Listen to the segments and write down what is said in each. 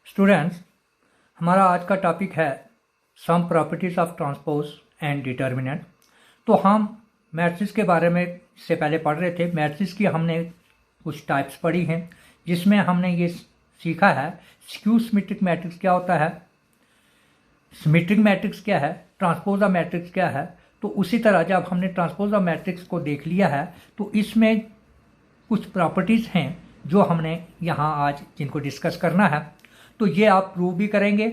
Students, हमारा आज का टॉपिक है some properties of transpose and determinant. तो हम मैट्रिक्स के बारे में इससे पहले पढ़ रहे थे। मैट्रिक्स की हमने कुछ टाइप्स पढ़ी हैं, जिसमें हमने ये सीखा है स्क्यू सिमेट्रिक मैट्रिक्स क्या होता है, सिमेट्रिक मैट्रिक्स क्या है, ट्रांसपोज ऑफ मैट्रिक्स क्या है। तो उसी तरह जब हमने ट्रांसपोज ऑफ मैट्रिक्स को देख लिया है तो इसमें कुछ प्रॉपर्टीज़ हैं जो हमने यहाँ आज जिनको डिस्कस करना है। तो ये आप प्रूव भी करेंगे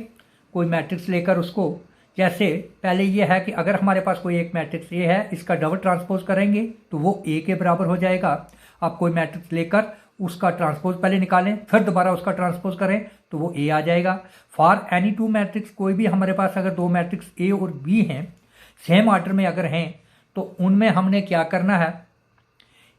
कोई मैट्रिक्स लेकर उसको। जैसे पहले ये है कि अगर हमारे पास कोई एक मैट्रिक्स ए है, इसका डबल ट्रांसपोज करेंगे तो वो ए के बराबर हो जाएगा। आप कोई मैट्रिक्स लेकर उसका ट्रांसपोज पहले निकालें, फिर दोबारा उसका ट्रांसपोज करें तो वो ए आ जाएगा। फॉर एनी टू मैट्रिक्स, कोई भी हमारे पास अगर दो मैट्रिक्स ए और बी हैं, सेम ऑर्डर में अगर हैं, तो उनमें हमने क्या करना है,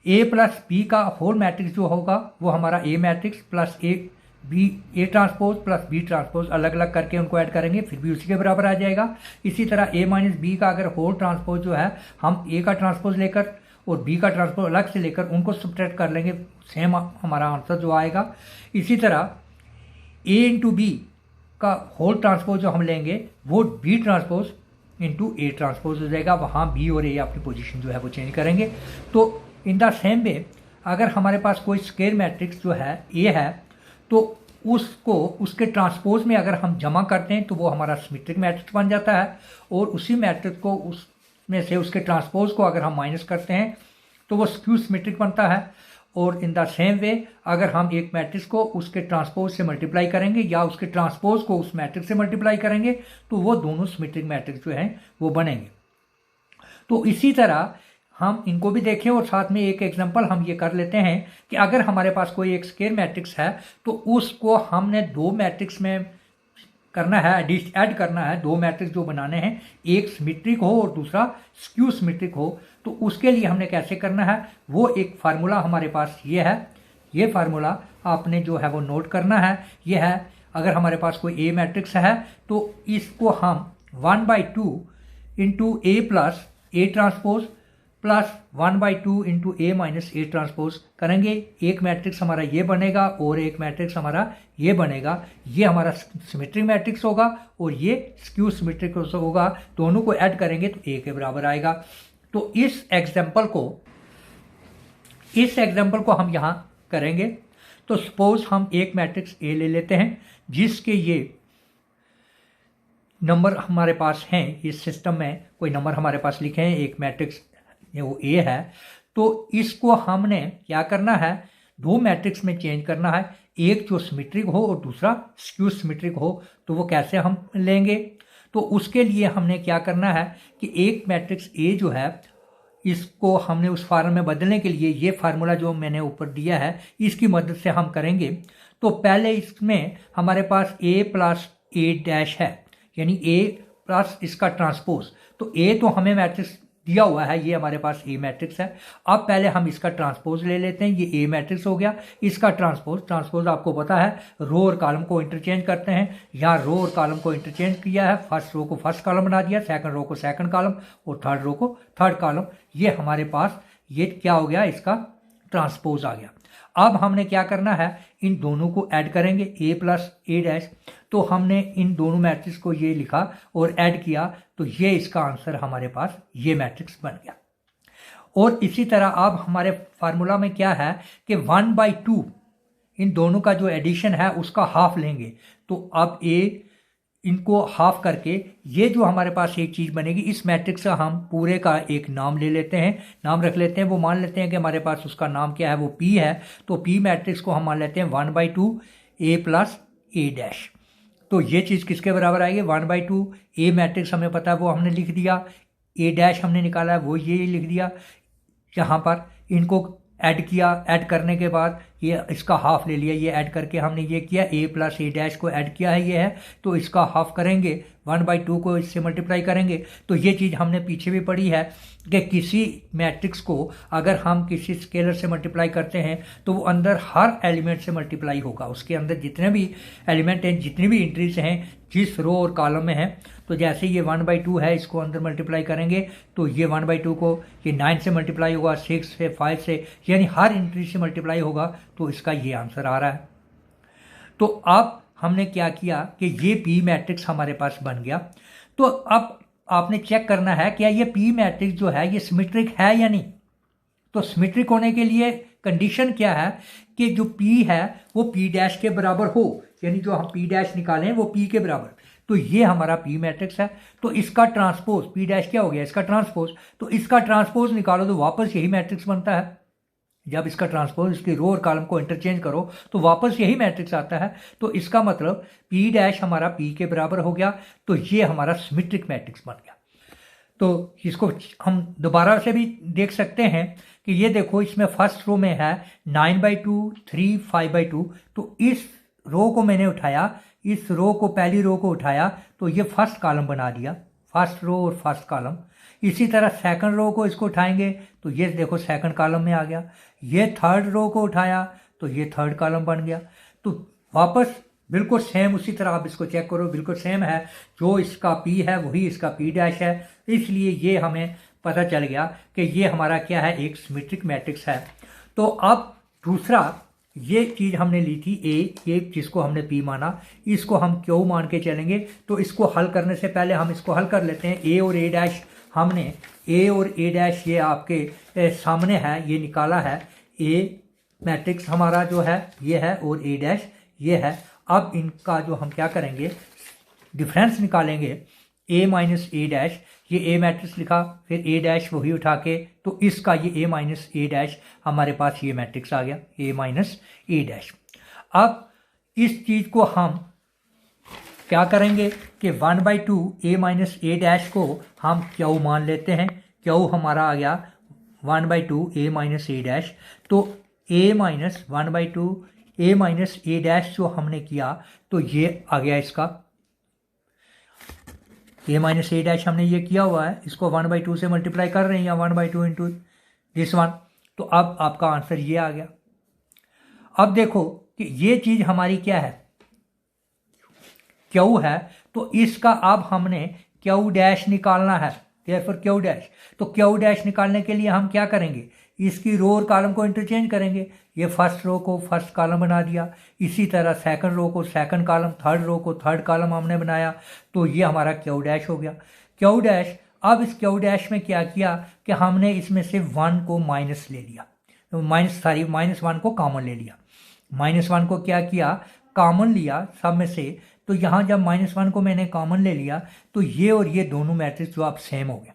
ए प्लस बी का होल मैट्रिक्स जो होगा वो हमारा A matrix plus A transpose plus B transpose अलग अलग करके उनको ऐड करेंगे, फिर भी उसी के बराबर आ जाएगा। इसी तरह ए माइनस बी का अगर होल ट्रांसपोज जो है, हम ए का ट्रांसपोज लेकर और बी का ट्रांसपोज अलग से लेकर उनको सब्ट्रैक्ट कर लेंगे, सेम हमारा आंसर जो आएगा। इसी तरह ए इंटू बी का होल ट्रांसपोज जो हम लेंगे वो B transpose into A transpose हो जाएगा। वहाँ बी और ए अपनी पोजीशन जो है वो चेंज करेंगे। तो इन द सेम वे अगर हमारे पास कोई स्क्वायर मैट्रिक्स जो है ए है, तो उसको उसके ट्रांसपोज में अगर हम जमा करते हैं तो वो हमारा सिमेट्रिक मैट्रिक्स बन जाता है, और उसी मैट्रिक्स को उसमें से उसके ट्रांसपोज को अगर हम माइनस करते हैं तो वो स्क्यू सिमेट्रिक बनता है। और इन द सेम वे अगर हम एक मैट्रिक्स को उसके ट्रांसपोज से मल्टीप्लाई करेंगे या उसके ट्रांसपोज को उस मैट्रिक्स से मल्टीप्लाई करेंगे तो वो दोनों सिमेट्रिक मैट्रिक्स जो हैं वो बनेंगे। तो इसी तरह हम इनको भी देखें, और साथ में एक एग्जांपल हम ये कर लेते हैं कि अगर हमारे पास कोई एक स्क्वायर मैट्रिक्स है तो उसको हमने दो मैट्रिक्स में करना है, ऐड करना है। दो मैट्रिक्स जो बनाने हैं, एक सिमेट्रिक हो और दूसरा स्क्यू सिमेट्रिक हो, तो उसके लिए हमने कैसे करना है, वो एक फार्मूला हमारे पास ये है। ये फार्मूला आपने जो है वो नोट करना है। ये है, अगर हमारे पास कोई ए मैट्रिक्स है तो इसको हम 1/2 into A plus A transpose plus 1/2 into A minus A transpose करेंगे। एक मैट्रिक्स हमारा ये बनेगा और एक मैट्रिक्स हमारा ये बनेगा। ये हमारा सिमेट्रिक मैट्रिक्स होगा और ये स्क्यू सिमेट्रिक होगा। दोनों को ऐड करेंगे तो ए के बराबर आएगा। तो इस एग्जाम्पल को हम यहाँ करेंगे। तो सपोज हम एक मैट्रिक्स ए ले लेते हैं जिसके ये नंबर हमारे पास हैं। इस सिस्टम में कोई नंबर हमारे पास लिखे हैं, एक मैट्रिक्स वो ए है। तो इसको हमने क्या करना है, दो मैट्रिक्स में चेंज करना है, एक जो सिमेट्रिक हो और दूसरा स्क्यू सिमेट्रिक हो। तो वो कैसे हम लेंगे, तो उसके लिए हमने क्या करना है कि एक मैट्रिक्स ए जो है इसको हमने उस फार्मूले में बदलने के लिए ये फार्मूला जो मैंने ऊपर दिया है इसकी मदद से हम करेंगे। तो पहले इसमें हमारे पास ए प्लस ए डैश है, यानी ए प्लस इसका ट्रांसपोज। तो ए तो हमें मैट्रिक्स दिया हुआ है, ये हमारे पास ए मैट्रिक्स है। अब पहले हम इसका ट्रांसपोज ले लेते हैं। ये ए मैट्रिक्स हो गया, इसका ट्रांसपोज आपको पता है, रो और कॉलम को इंटरचेंज करते हैं। यहाँ रो और कॉलम को इंटरचेंज किया है, फर्स्ट रो को फर्स्ट कॉलम बना दिया, सेकंड रो को सेकंड कॉलम और थर्ड रो को थर्ड कॉलम। ये हमारे पास ये क्या हो गया, इसका ट्रांसपोज आ गया। अब हमने क्या करना है, इन दोनों को ऐड करेंगे, ए प्लस ए डैश। तो हमने इन दोनों मैट्रिक्स को ये लिखा और ऐड किया, तो ये इसका आंसर हमारे पास ये मैट्रिक्स बन गया। और इसी तरह अब हमारे फार्मूला में क्या है कि 1/2 इन दोनों का जो एडिशन है उसका हाफ लेंगे। तो अब ए इनको हाफ करके ये जो हमारे पास एक चीज़ बनेगी, इस मैट्रिक्स का हम पूरे का एक नाम ले लेते हैं, नाम रख लेते हैं। वो मान लेते हैं कि हमारे पास उसका नाम क्या है, वो पी है। तो पी मैट्रिक्स को हम मान लेते हैं 1/2 ए प्लस ए डैश। तो ये चीज़ किसके बराबर आएगी, 1/2 ए मैट्रिक्स हमें पता है वो हमने लिख दिया, ए डैश हमने निकाला है वो ये लिख दिया। यहाँ पर इनको ऐड किया, ऐड करने के बाद ये इसका हाफ ले लिया, ये ऐड करके हमने ये किया, ए प्लस ए डैश को ऐड किया है, ये है। तो इसका हाफ करेंगे, 1/2 को इससे मल्टीप्लाई करेंगे। तो ये चीज़ हमने पीछे भी पढ़ी है कि किसी मैट्रिक्स को अगर हम किसी स्केलर से मल्टीप्लाई करते हैं तो वो अंदर हर एलिमेंट से मल्टीप्लाई होगा। उसके अंदर जितने भी एलिमेंट हैं, जितनी भी एंट्रीज हैं, जिस रो और कॉलम में है। तो जैसे ये 1/2 है, इसको अंदर मल्टीप्लाई करेंगे तो ये 1/2 को ये 9 से मल्टीप्लाई होगा, 6 से, 5 से, यानी हर एंट्री से मल्टीप्लाई होगा। तो इसका ये आंसर आ रहा है। तो अब हमने क्या किया कि ये पी मैट्रिक्स हमारे पास बन गया। तो अब आपने चेक करना है क्या ये पी मैट्रिक्स जो है ये सिमेट्रिक है या नहीं। तो सिमेट्रिक होने के लिए कंडीशन क्या है कि जो पी है वो पी डैश के बराबर हो, यानी जो हम पी डैश निकालें वो पी के बराबर। तो ये हमारा पी मैट्रिक्स है। तो इसका ट्रांसपोज पी डैश क्या हो गया, इसका ट्रांसपोज। तो इसका ट्रांसपोज निकालो तो वापस यही मैट्रिक्स बनता है। जब इसका ट्रांसपोज इसकी रो और कॉलम को इंटरचेंज करो तो वापस यही मैट्रिक्स आता है। तो इसका मतलब पी डैश हमारा पी के बराबर हो गया। तो ये हमारा सिमेट्रिक मैट्रिक्स बन गया। तो इसको हम दोबारा से भी देख सकते हैं कि ये देखो इसमें फर्स्ट रो में है 9/2 3 5/2। तो इस रो को मैंने उठाया, इस रो को पहली रो को उठाया तो ये फर्स्ट कॉलम बना दिया, फर्स्ट रो और फर्स्ट कॉलम। इसी तरह सेकंड रो को इसको उठाएंगे तो ये देखो सेकंड कॉलम में आ गया। ये थर्ड रो को उठाया तो ये थर्ड कॉलम बन गया। तो वापस बिल्कुल सेम उसी तरह आप इसको चेक करो, बिल्कुल सेम है। जो इसका पी है वही इसका पी डैश है। इसलिए ये हमें पता चल गया कि ये हमारा क्या है, एक सिमेट्रिक मैट्रिक्स है। तो अब दूसरा ये चीज़ हमने ली थी ए, एक जिसको हमने पी माना, इसको हम क्यू मान के चलेंगे। तो इसको हल करने से पहले हम इसको हल कर लेते हैं। ए और ए डैश हमने ए और ए डैश ये आपके सामने है, ये निकाला है। ए मैट्रिक्स हमारा जो है ये है और ए डैश ये है। अब इनका जो हम क्या करेंगे, डिफरेंस निकालेंगे। ए माइनस ए डैश, ये ए मैट्रिक्स लिखा, फिर ए डैश वही उठा के, तो इसका ये ए माइनस ए डैश हमारे पास ये मैट्रिक्स आ गया, ए माइनस ए डैश। अब इस चीज़ को हम क्या करेंगे कि 1/2 ए माइनस ए डैश को हम क्यू मान लेते हैं। क्यू हमारा आ गया 1/2 ए माइनस ए डैश। तो ए माइनस 1/2 ए माइनस ए डैश जो हमने किया तो ये आ गया इसका ए माइनस ए डैश हमने ये किया हुआ है, इसको 1/2 से मल्टीप्लाई कर रहे हैं या 1/2 इंटू दिस वन। तो अब आपका आंसर ये आ गया। अब देखो कि ये चीज़ हमारी क्या है, क्यू है। तो इसका अब हमने क्यू डैश निकालना है, देयरफॉर क्यू डैश। तो क्यू डैश निकालने के लिए हम क्या करेंगे, इसकी रो और कॉलम को इंटरचेंज करेंगे। ये फर्स्ट रो को फर्स्ट कॉलम बना दिया, इसी तरह सेकंड रो को सेकंड कॉलम, थर्ड रो को थर्ड कॉलम हमने बनाया। तो ये हमारा क्यू डैश हो गया। क्यू डैश, अब इस क्यू डैश में क्या किया कि हमने इसमें से 1 को माइनस ले लिया, -1 को कॉमन ले लिया। -1 को क्या किया, कॉमन लिया सब में से। तो यहाँ जब -1 को मैंने कॉमन ले लिया तो ये और ये दोनों मैट्रिक्स जो आप सेम हो गया।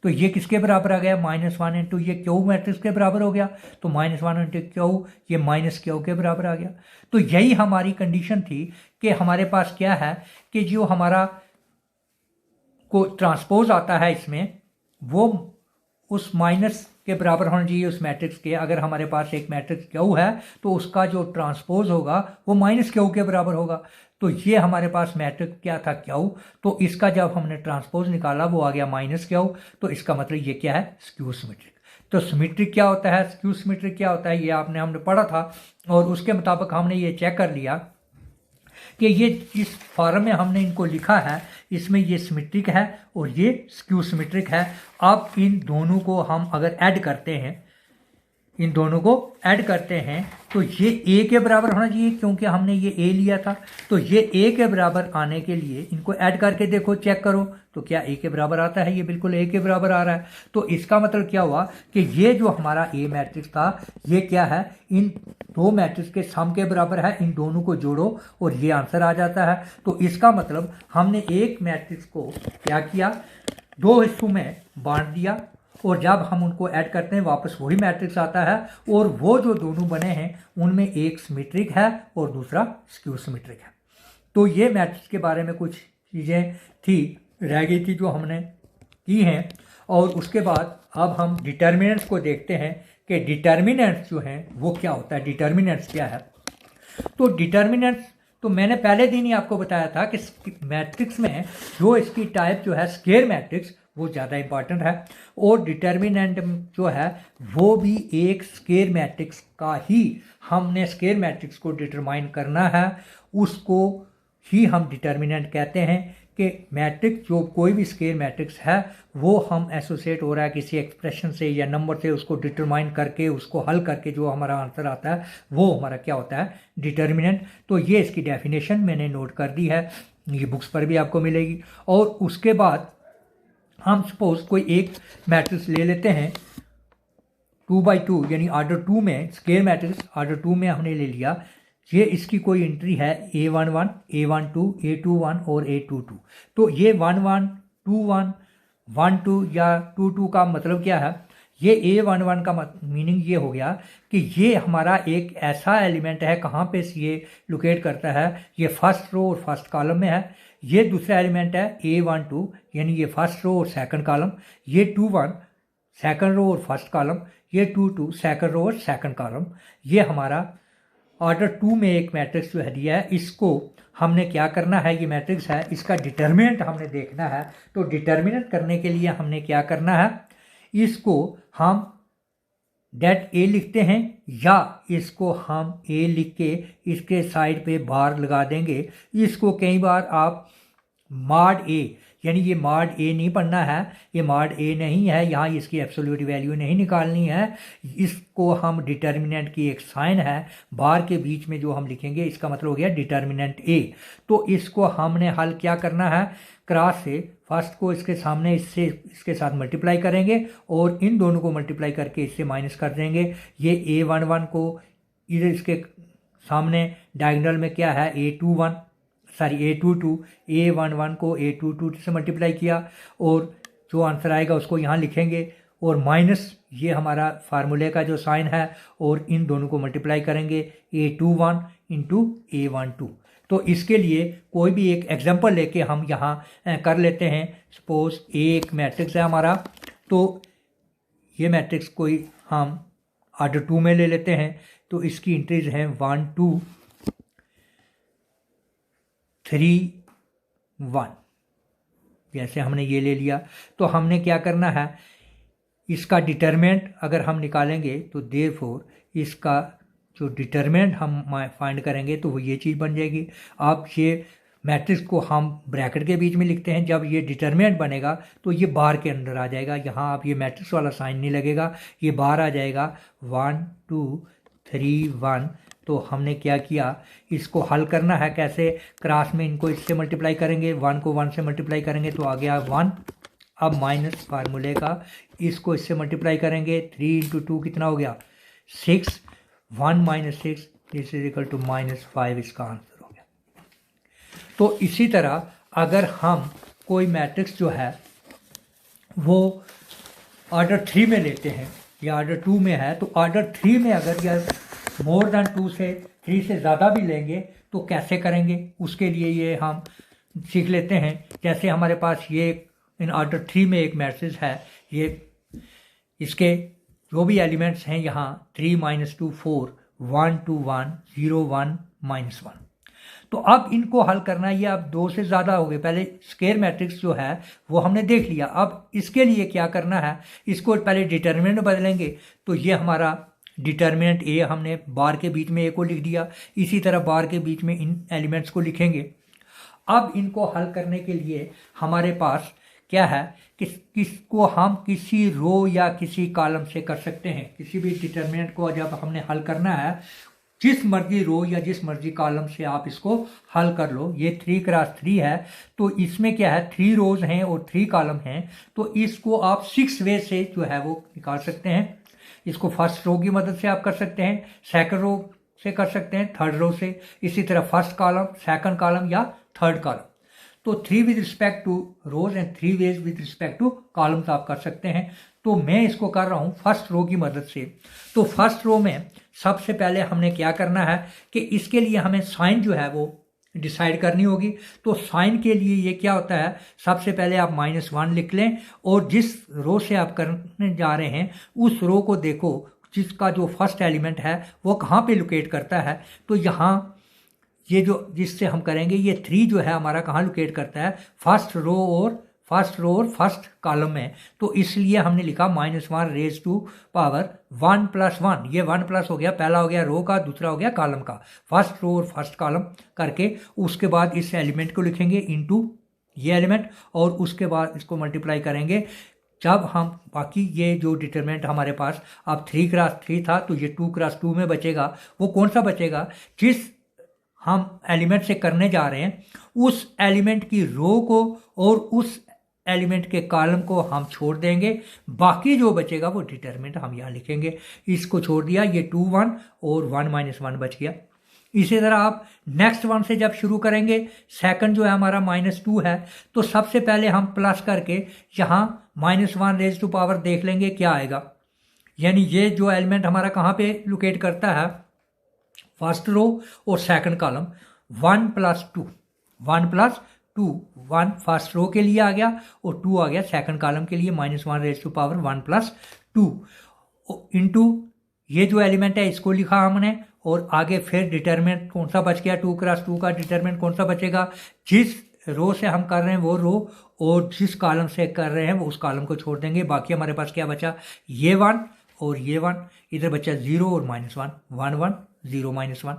तो ये किसके बराबर आ गया, -1 इंटू ये क्यू मैट्रिक्स के बराबर हो गया। तो -1 इंटू क्यू, ये माइनस क्यू के बराबर आ गया। तो यही हमारी कंडीशन थी कि हमारे पास क्या है कि जो हमारा को ट्रांसपोज आता है इसमें वो उस माइनस के बराबर होना चाहिए उस मैट्रिक्स के। अगर हमारे पास एक मैट्रिक्स क्यू है तो उसका जो ट्रांसपोज होगा वो माइनस क्यू के बराबर होगा। तो ये हमारे पास मैट्रिक्स क्या था, क्यू। तो इसका जब हमने ट्रांसपोज निकाला वो आ गया -क्यू। तो इसका मतलब ये क्या है, स्क्यू सिमेट्रिक। तो सिमेट्रिक क्या होता है, स्क्यू सिमेट्रिक क्या होता है, ये हमने पढ़ा था और उसके मुताबिक हमने ये चेक कर लिया कि ये इस फॉर्म में हमने इनको लिखा है, इसमें ये सिमेट्रिक है और ये स्क्यू सिमेट्रिक है। अब इन दोनों को हम अगर ऐड करते हैं, इन दोनों को ऐड करते हैं तो ये ए के बराबर होना चाहिए क्योंकि हमने ये ए लिया था। तो ये ए के बराबर आने के लिए इनको ऐड करके देखो, चेक करो तो क्या ए के बराबर आता है, ये बिल्कुल ए के बराबर आ रहा है। तो इसका मतलब क्या हुआ कि ये जो हमारा ए मैट्रिक्स था ये क्या है, इन दो मैट्रिक्स के सम के बराबर है। इन दोनों को जोड़ो और ये आंसर आ जाता है। तो इसका मतलब हमने एक मैट्रिक्स को क्या किया, दो हिस्सों में बांट दिया और जब हम उनको ऐड करते हैं वापस वही मैट्रिक्स आता है। और वो जो दोनों बने हैं उनमें एक सिमेट्रिक है और दूसरा स्क्यू सिमेट्रिक है। तो ये मैट्रिक्स के बारे में कुछ चीज़ें थी रह गई थी जो हमने की हैं। और उसके बाद अब हम डिटर्मिनेंट्स को देखते हैं कि डिटर्मिनेंट्स जो हैं वो क्या होता है, डिटर्मिनेंट्स क्या है। तो डिटर्मिनेंट्स तो मैंने पहले दिन ही आपको बताया था कि मैट्रिक्स में जो इसकी टाइप जो है स्क्वायर मैट्रिक्स वो ज़्यादा इंपॉर्टेंट है। और डिटर्मिनेंट जो है वो भी एक स्क्वायर मैट्रिक्स का ही, हमने स्क्वायर मैट्रिक्स को डिटरमाइन करना है, उसको ही हम डिटर्मिनेंट कहते हैं। कि मैट्रिक्स जो कोई भी स्केयर मैट्रिक्स है वो हम एसोसिएट हो रहा है किसी एक्सप्रेशन से या नंबर से, उसको डिटरमाइन करके उसको हल करके जो हमारा आंसर आता है वो हमारा क्या होता है, डिटर्मिनेंट। तो ये इसकी डेफिनेशन मैंने नोट कर दी है, ये बुक्स पर भी आपको मिलेगी। और उसके बाद हम सपोज कोई एक मैट्रिक्स ले लेते हैं 2/2 यानी ऑर्डर 2 में, स्केयर मैट्रिक्स ऑर्डर 2 में हमने ले लिया। ये इसकी कोई एंट्री है A11, A12, A21 और A22। तो ये 11, 21, 12 या 22 का मतलब क्या है, ये A11 का मीनिंग ये हो गया कि ये हमारा एक ऐसा एलिमेंट है, कहाँ पे ये लोकेट करता है, ये फर्स्ट रो और फर्स्ट कॉलम में है। ये दूसरा एलिमेंट है A12 यानी ये फर्स्ट रो और सेकंड कॉलम, ये 21 सेकंड रो और फर्स्ट कॉलम, ये 22 सेकंड रो और सेकंड कॉलम। ये हमारा ऑर्डर 2 में एक मैट्रिक्स जो है दिया है, इसको हमने क्या करना है, ये मैट्रिक्स है इसका डिटर्मिनेंट हमने देखना है। तो डिटर्मिनेंट करने के लिए हमने क्या करना है, इसको हम डेट ए लिखते हैं या इसको हम ए लिख के इसके साइड पे बार लगा देंगे। इसको कई बार आप मॉड ए, यानी ये मॉड ए नहीं पढ़ना है, ये मॉड ए नहीं है, यहाँ इसकी एब्सोल्यूट वैल्यू नहीं निकालनी है। इसको हम डिटर्मिनेंट की एक साइन है बार के बीच में जो हम लिखेंगे, इसका मतलब हो गया डिटर्मिनेंट ए। तो इसको हमने हल क्या करना है, क्रॉस से फर्स्ट को इसके सामने इससे इसके साथ मल्टीप्लाई करेंगे और इन दोनों को मल्टीप्लाई करके इससे माइनस कर देंगे। ये A11 को इधर इसके सामने डायगोनल में क्या है A22, A11 को A22 से मल्टीप्लाई किया और जो आंसर आएगा उसको यहाँ लिखेंगे और माइनस ये हमारा फार्मूले का जो साइन है और इन दोनों को मल्टीप्लाई करेंगे A21 इंटू A12। तो इसके लिए कोई भी एक एग्जांपल लेके हम यहाँ कर लेते हैं। सपोज एक मैट्रिक्स है हमारा, तो ये मैट्रिक्स कोई हम ऑर्डर 2 में ले लेते हैं। तो इसकी एंट्रीज हैं 1 2 3 1, जैसे हमने ये ले लिया। तो हमने क्या करना है, इसका डिटरमिनेंट अगर हम निकालेंगे तो देयरफॉर इसका जो डिटरमिनेंट हम फाइंड करेंगे तो वो ये चीज़ बन जाएगी। अब ये मैट्रिक्स को हम ब्रैकेट के बीच में लिखते हैं, जब ये डिटरमिनेंट बनेगा तो ये बार के अंदर आ जाएगा। यहाँ अब ये मैट्रिक्स वाला साइन नहीं लगेगा, ये बार आ जाएगा 1 2 3 1। तो हमने क्या किया, इसको हल करना है कैसे, क्रॉस में इनको इससे मल्टीप्लाई करेंगे, 1 को 1 से मल्टीप्लाई करेंगे तो आ गया 1। अब माइनस फार्मूले का इसको इससे मल्टीप्लाई करेंगे, 3 इंटू 2 कितना हो गया 6, 1 minus 6 this is equal to -5, इसका आंसर हो गया। तो इसी तरह अगर हम कोई मैट्रिक्स जो है वो ऑर्डर 3 में लेते हैं या ऑर्डर 2 में है, तो ऑर्डर 3 में अगर या मोर देन 2 से 3 से ज़्यादा भी लेंगे तो कैसे करेंगे, उसके लिए ये हम सीख लेते हैं। जैसे हमारे पास ये इन ऑर्डर 3 में एक मैट्रिक्स है, ये इसके जो भी एलिमेंट्स हैं यहाँ 3 - 2 4 1 2 1 0 1 -1। तो अब इनको हल करना है, ये अब 2 से ज़्यादा हो गए। पहले स्क्वायर मैट्रिक्स जो है वो हमने देख लिया। अब इसके लिए क्या करना है, इसको पहले डिटर्मिनेंट बदलेंगे। तो ये हमारा डिटर्मिनेंट ए हमने बार के बीच में ए को लिख दिया, इसी तरह बार के बीच में इन एलिमेंट्स को लिखेंगे। अब इनको हल करने के लिए हमारे पास क्या है, किसको हम किसी रो या किसी कॉलम से कर सकते हैं। किसी भी डिटर्मिनेंट को जब हमने हल करना है, जिस मर्जी रो या जिस मर्जी कॉलम से आप इसको हल कर लो। ये 3 क्रॉस 3 है, तो इसमें क्या है 3 रोज हैं और 3 कॉलम हैं, तो इसको आप 6 वे से जो है वो निकाल सकते हैं। इसको फर्स्ट रो की मदद से आप कर सकते हैं, सेकंड रो से कर सकते हैं, थर्ड रो से, इसी तरह फर्स्ट कॉलम, सेकंड कॉलम या थर्ड कॉलम। तो 3 with respect to rows and 3 ways with respect to columns आप कर सकते हैं। तो मैं इसको कर रहा हूँ फर्स्ट रो की मदद से। तो फर्स्ट रो में सबसे पहले हमने क्या करना है कि इसके लिए हमें साइन जो है वो डिसाइड करनी होगी। तो साइन के लिए ये क्या होता है, सबसे पहले आप -1 लिख लें और जिस रो से आप करने जा रहे हैं उस रो को देखो, जिसका जो फर्स्ट एलिमेंट है वो कहाँ पे लोकेट करता है। तो यहाँ ये जो जिससे हम करेंगे, ये 3 जो है हमारा कहाँ लोकेट करता है, फर्स्ट रो और फर्स्ट कॉलम में। तो इसलिए हमने लिखा -1 रेज टू पावर 1 + 1। ये 1 प्लस हो गया, पहला हो गया रो का, दूसरा हो गया कॉलम का। फर्स्ट रो और फर्स्ट कॉलम करके उसके बाद इस एलिमेंट को लिखेंगे इनटू ये एलिमेंट, और उसके बाद इसको मल्टीप्लाई करेंगे जब हम बाकी ये जो डिटरमिनेंट हमारे पास अब 3 क्रॉस 3 था तो ये 2 क्रॉस 2 में बचेगा। वो कौन सा बचेगा? जिस हम एलिमेंट से करने जा रहे हैं उस एलिमेंट की रो को और उस एलिमेंट के कॉलम को हम छोड़ देंगे, बाकी जो बचेगा वो डिटरमिनेंट हम यहाँ लिखेंगे। इसको छोड़ दिया, ये 2 1 और 1 -1 बच गया। इसी तरह आप नेक्स्ट वन से जब शुरू करेंगे, सेकंड जो है हमारा -2 है, तो सबसे पहले हम प्लस करके यहाँ -1 रेज टू पावर देख लेंगे क्या आएगा। यानी ये जो एलिमेंट हमारा कहाँ पे लोकेट करता है, फर्स्ट रो और सेकंड कॉलम। 1 + 2 1 + 2 1 फर्स्ट रो के लिए आ गया और 2 आ गया सेकंड कॉलम के लिए। -1 रेज टू पावर 1 + 2 इंटू ये जो एलिमेंट है इसको लिखा हमने, और आगे फिर डिटरमिनेंट कौन सा बच गया, 2 क्रॉस 2 का डिटरमिनेंट कौन सा बचेगा, जिस रो से हम कर रहे हैं वो रो, और जिस कॉलम से कर रहे हैं वो उस कॉलम को छोड़ देंगे। बाकी हमारे पास क्या बचा, ये 1 और ये 1, इधर बचा 0 और -1 1 1 0 -1।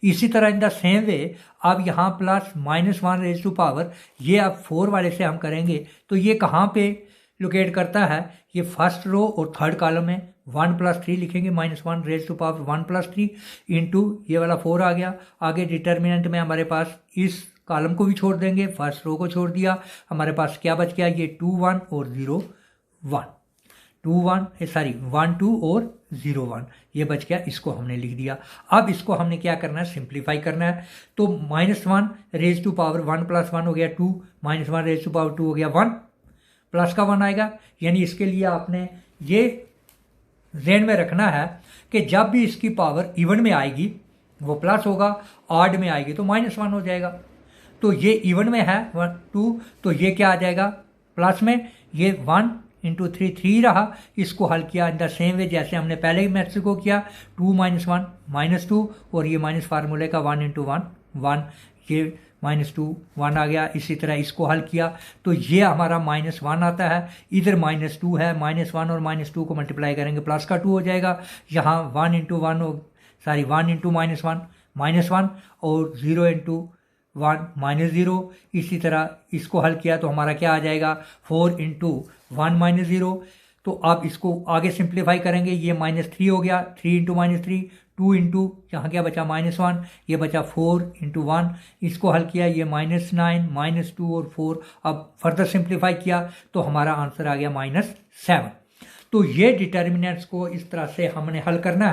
इसी तरह इन द सेम वे अब यहाँ प्लस -1 रेज टू पावर, ये अब 4 वाले से हम करेंगे तो ये कहाँ पे लोकेट करता है, ये फर्स्ट रो और थर्ड कॉलम में। 1 + 3 लिखेंगे, -1 रेज टू पावर 1 + 3 इंटू ये वाला 4 आ गया। आगे डिटरमिनेंट में हमारे पास इस कॉलम को भी छोड़ देंगे, फर्स्ट रो को छोड़ दिया, हमारे पास क्या बच गया, ये 2 1 और 0 1 2 1 सॉरी 1 2 और 0 1 ये बच गया। इसको हमने लिख दिया। अब इसको हमने क्या करना है, सिंप्लीफाई करना है। तो -1 रेज टू पावर 1 + 1 हो गया 2, -1 रेज टू पावर 2 हो गया 1, प्लस का 1 आएगा। यानी इसके लिए आपने ये ज़हन में रखना है कि जब भी इसकी पावर इवन में आएगी वो प्लस होगा, ऑड में आएगी तो -1 हो जाएगा। तो ये इवन में है 1 2, तो ये क्या आ जाएगा प्लस में, ये 1 × 3 3 रहा। इसको हल किया इन द सेम वे जैसे हमने पहले ही मैट्रिक्स को किया, 2 -1 -2 और ये माइनस फार्मूले का 1 × 1 1, ये -2 1 आ गया। इसी तरह इसको हल किया तो ये हमारा -1 आता है, इधर -2 है, -1 और -2 को मल्टीप्लाई करेंगे प्लस का 2 हो जाएगा। यहाँ 1 × 1 1 × -1 और 0 × 1 -0। इसी तरह इसको हल किया तो हमारा क्या आ जाएगा, 4 × 1 -0। तो अब इसको आगे सिंप्लीफाई करेंगे, ये -3 हो गया, 3 × -3 2 इंटू यहाँ क्या बचा -1, ये बचा 4 × 1। इसको हल किया, ये -9 -2 और 4। अब फर्दर सिंप्लीफाई किया तो हमारा आंसर आ गया -7। तो ये डिटर्मिनेंट्स को इस तरह से हमने हल करना है।